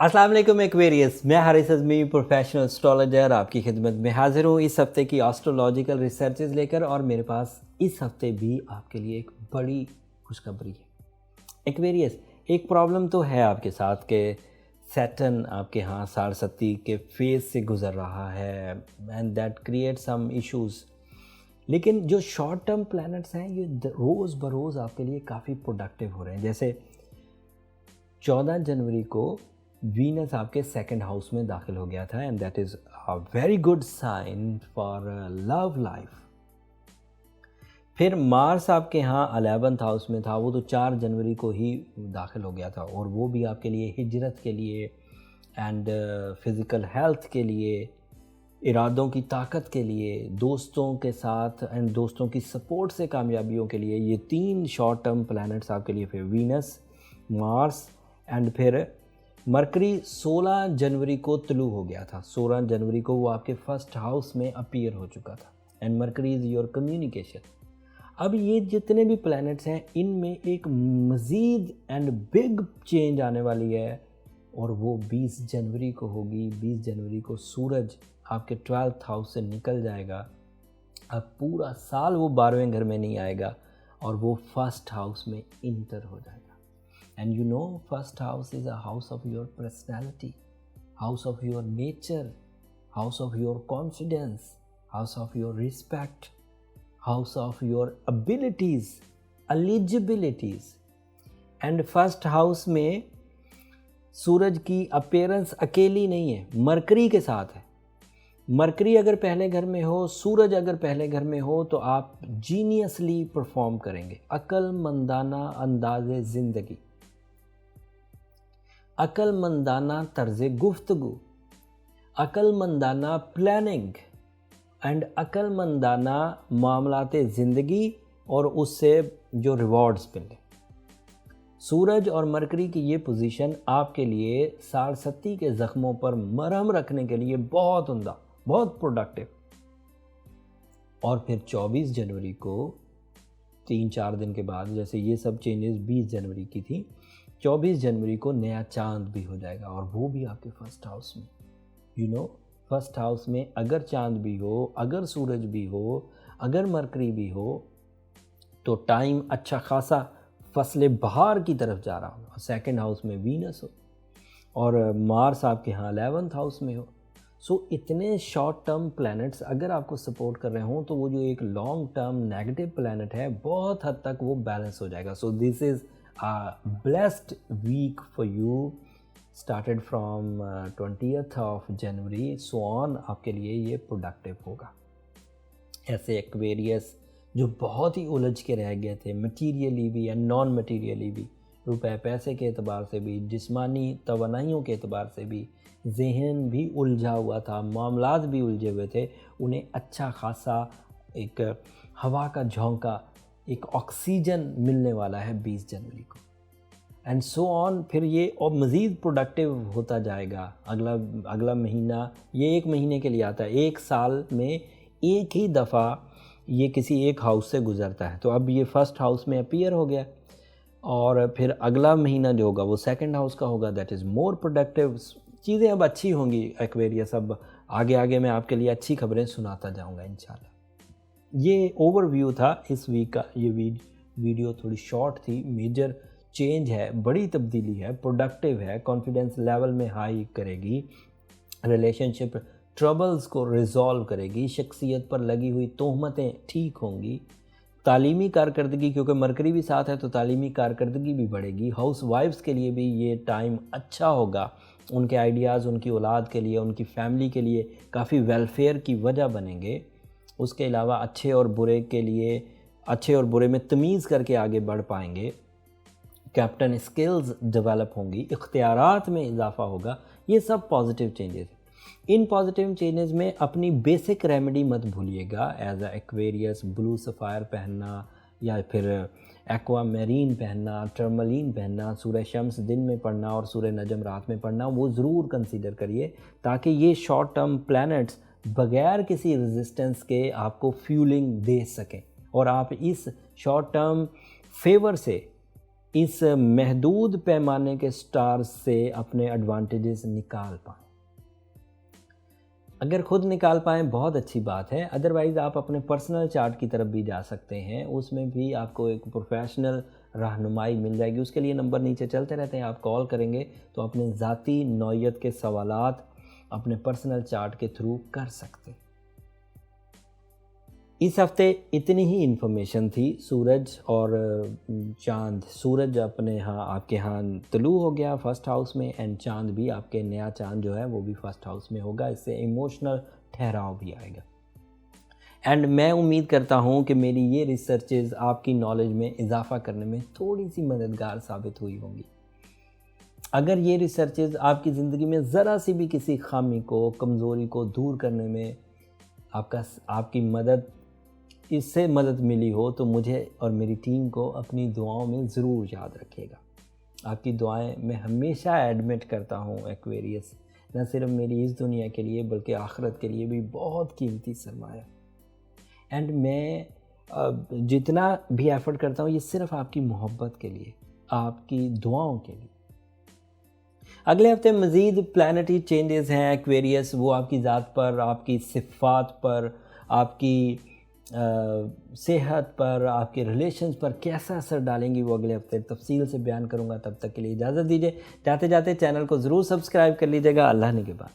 अस्सलाम वालेकुम एक्वेरियस। मैं हारिस अज़मी प्रोफेशनल एस्ट्रोलॉजर आपकी खिदमत में हाजिर हूँ इस हफ्ते की एस्ट्रोलॉजिकल रिसर्चेज लेकर। और मेरे पास इस हफ्ते भी आपके लिए एक बड़ी खुशखबरी है। एक्वेरियस, एक प्रॉब्लम तो है आपके साथ कि सैटर्न आपके यहाँ सारसती के फेज से गुज़र रहा है and that create some issues. लेकिन जो शॉर्ट टर्म प्लैनेट्स हैं ये रोज़ बरोज़ आपके लिए काफ़ी प्रोडक्टिव हो रहे हैं। जैसे 14 जनवरी को वीनस आपके सेकंड हाउस में दाखिल हो गया था and that is a very good sign for love life. फिर मार्स आपके यहाँ 11th हाउस में था, वो तो 4 जनवरी को ही दाखिल हो गया था और वो भी आपके लिए हिजरत के लिए एंड फिज़िकल हेल्थ के लिए, इरादों की ताकत के लिए, दोस्तों के साथ एंड दोस्तों की सपोर्ट से कामयाबियों के लिए, ये 3 शॉर्ट टर्म प्लैनेट्स आपके लिए फिर वीनस, मार्स एंड फिर मरकरी 16 जनवरी को तुलू हो गया था। 16 जनवरी को वो आपके फर्स्ट हाउस में अपीयर हो चुका था and mercury is your communication. अब ये जितने भी प्लैनेट्स हैं इनमें एक मज़ीद एंड बिग चेंज आने वाली है और वो 20 जनवरी को होगी। 20 जनवरी को सूरज आपके 12th हाउस से निकल जाएगा। अब पूरा साल वो 12वें घर में नहीं आएगा और वो फर्स्ट हाउस में इंटर हो जाएगा। And you know, first house is a house of your personality, house of your nature, house of your confidence, house of your respect, house of your abilities, eligibilities. And first house में सूरज की appearance अकेली नहीं है, mercury के साथ है। Mercury अगर पहले घर में हो, सूरज अगर पहले घर में हो तो आप जीनियसली परफॉर्म करेंगे। अक्लमंदाना अंदाज़े ज़िंदगी, अक्लमंदाना तर्ज़ गुफ्तगू, अक्लमंदाना प्लानिंग एंड अक्लमंदाना मामलाते ज़िंदगी और उससे जो रिवॉर्ड्स मिले। सूरज और मरकरी की ये पोजीशन आपके लिए सारसती के ज़ख्मों पर मरहम रखने के लिए बहुत उम्दा, बहुत प्रोडक्टिव। और फिर 24 जनवरी को 3-4 दिन के बाद, जैसे ये सब चेंजेस 20 जनवरी की थी, 24 जनवरी को नया चांद भी हो जाएगा और वो भी आपके फर्स्ट हाउस में। यू नो, फर्स्ट हाउस में अगर चांद भी हो, अगर सूरज भी हो, अगर मरकरी भी हो तो टाइम अच्छा खासा फसले बहार की तरफ जा रहा हो। सेकंड हाउस में वीनस हो और मार्स आपके यहाँ 11th हाउस में हो। सो इतने शॉर्ट टर्म प्लैनेट्स अगर आपको सपोर्ट कर रहे हों तो वो जो एक लॉन्ग टर्म नेगेटिव प्लैनेट है बहुत हद तक वो बैलेंस हो जाएगा। So this is a blessed week for you started from 20th of January so on। आपके लिए ये प्रोडक्टिव होगा। ऐसे एक्वेरियस जो बहुत ही उलझ के रह गए थे, मटीरियली भी एंड नॉन मटीरियली भी, रुपए पैसे के एतबार से भी, जिस्मानी तवानाइयों के एतबार से भी, जहन भी उलझा हुआ था, मामलात भी उलझे हुए थे, उन्हें अच्छा खासा एक हवा का झोंका, एक ऑक्सीजन मिलने वाला है 20 जनवरी को एंड सो ऑन। फिर ये और मज़ीद प्रोडक्टिव होता जाएगा। अगला महीना, ये 1 महीने के लिए आता है, 1 साल में एक ही दफ़ा ये किसी एक हाउस से गुज़रता है। तो अब ये फर्स्ट हाउस में अपीयर हो गया और फिर अगला महीना जो होगा वो सेकंड हाउस का होगा। That is more productive. चीज़ें अब अच्छी होंगी एक्वेरियस। अब आगे आगे मैं आपके लिए अच्छी खबरें सुनाता जाऊँगा इंशाल्लाह। ये ओवरव्यू था इस वीक का। ये वीडियो थोड़ी शॉर्ट थी। मेजर चेंज है, बड़ी तब्दीली है, प्रोडक्टिव है, कॉन्फिडेंस लेवल में हाई करेगी, रिलेशनशिप ट्रबल्स को रिजॉल्व करेगी, शख्सियत पर लगी हुई तोहमतें ठीक होंगी, तालीमी कारकर्दगी, क्योंकि मरकरी भी साथ है तो तालीमी कारकर्दगी भी बढ़ेगी। हाउस वाइफ्स के लिए भी ये टाइम अच्छा होगा। उनके आइडियाज़ उनकी औलाद के लिए, उनकी फैमिली के लिए काफ़ी वेलफेयर की वजह बनेंगे। उसके अलावा अच्छे और बुरे के लिए, अच्छे और बुरे में तमीज़ करके आगे बढ़ पाएंगे। कैप्टन स्किल्स डेवलप होंगी, इख्तियारात में इजाफा होगा। ये सब पॉजिटिव चेंजेस हैं। इन पॉजिटिव चेंजेस में अपनी बेसिक रेमेडी मत भूलिएगा। As a Aquarius blue sapphire पहनना या फिर एक्वा मेरीन पहनना, टर्मलीन पहनना, सूरह शम्स दिन में पढ़ना और सूरह नजम रात में पढ़ना, वो ज़रूर कंसीडर करिए ताकि ये शॉर्ट टर्म प्लैनेट्स बगैर किसी रेजिस्टेंस के आपको फ्यूलिंग दे सकें और आप इस शॉर्ट टर्म फेवर से इस महदूद पैमाने के स्टार्स से अपने एडवांटेजेस निकाल पाएँ। अगर खुद निकाल पाएँ बहुत अच्छी बात है, अदरवाइज़ आप अपने पर्सनल चार्ट की तरफ भी जा सकते हैं, उसमें भी आपको एक प्रोफेशनल रहनुमाई मिल जाएगी। उसके लिए नंबर नीचे चलते रहते हैं, आप कॉल करेंगे तो अपने ज़ाती नौइयत के सवालात अपने पर्सनल चार्ट के थ्रू कर सकते हैं। इस हफ्ते इतनी ही इन्फॉर्मेशन थी। सूरज और चाँद, सूरज अपने यहाँ आपके यहाँ तुलू हो गया फर्स्ट हाउस में, एंड चाँद भी आपके, नया चाँद जो है वो भी फर्स्ट हाउस में होगा। इससे इमोशनल ठहराव भी आएगा। एंड मैं उम्मीद करता हूँ कि मेरी ये रिसर्चेज़ आपकी नॉलेज में इजाफ़ा करने में थोड़ी सी मददगार साबित हुई होंगी। अगर ये रिसर्चेज़ आपकी ज़िंदगी में ज़रा सी भी किसी खामी को, कमज़ोरी को दूर करने में इससे मदद मिली हो, तो मुझे और मेरी टीम को अपनी दुआओं में ज़रूर याद रखिएगा। आपकी दुआएं मैं हमेशा एडमिट करता हूँ एक्वेरियस, न सिर्फ मेरी इस दुनिया के लिए बल्कि आखिरत के लिए भी बहुत कीमती सरमाया। एंड मैं जितना भी एफ़र्ट करता हूँ ये सिर्फ आपकी मोहब्बत के लिए, आपकी दुआओं के लिए। अगले हफ्ते मज़ीद प्लानिटरी चेंजेस हैं एक्वेरियस, वो आपकी ज़ात पर, आपकी सिफ़ात पर, आपकी सेहत पर, आपके रिलेशंस पर कैसा असर डालेंगी, वो अगले हफ्ते तफसील से बयान करूँगा। तब तक के लिए इजाज़त दीजिए। जाते जाते चैनल को ज़रूर सब्सक्राइब कर लीजिएगा। अल्लाह ने के बाद।